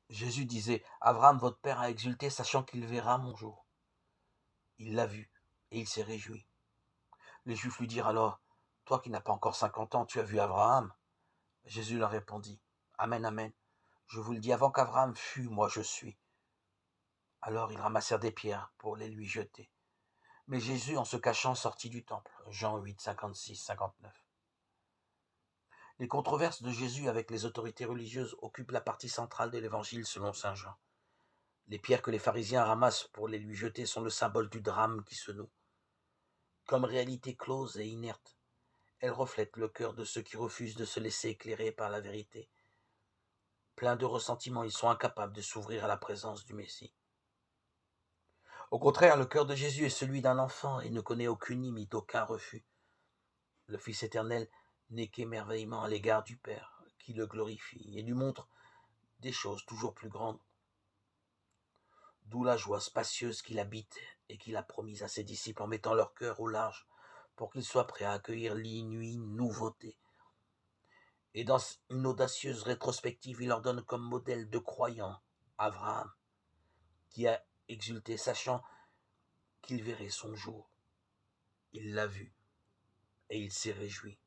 Jésus disait: «Abraham, votre père, a exulté, sachant qu'il verra mon jour. Il l'a vu, et il s'est réjoui.» Les Juifs lui dirent alors: «Toi qui n'as pas encore 50 ans, tu as vu Abraham?» Jésus leur répondit: «Amen, amen, je vous le dis, avant qu'Abraham fût, moi je suis.» Alors ils ramassèrent des pierres pour les lui jeter. Mais Jésus, en se cachant, sortit du temple. Jean 8, 56, 59. Les controverses de Jésus avec les autorités religieuses occupent la partie centrale de l'évangile selon saint Jean. Les pierres que les pharisiens ramassent pour les lui jeter sont le symbole du drame qui se noue. Comme réalité close et inerte, elles reflètent le cœur de ceux qui refusent de se laisser éclairer par la vérité. Pleins de ressentiment, ils sont incapables de s'ouvrir à la présence du Messie. Au contraire, le cœur de Jésus est celui d'un enfant et ne connaît aucune limite, aucun refus. Le Fils éternel n'est qu'émerveillement à l'égard du Père, qui le glorifie et lui montre des choses toujours plus grandes. D'où la joie spacieuse qu'il habite et qu'il a promise à ses disciples en mettant leur cœur au large pour qu'ils soient prêts à accueillir l'inouïe nouveauté. Et dans une audacieuse rétrospective, il leur donne comme modèle de croyant Abraham, qui a exulté, sachant qu'il verrait son jour. Il l'a vu et il s'est réjoui.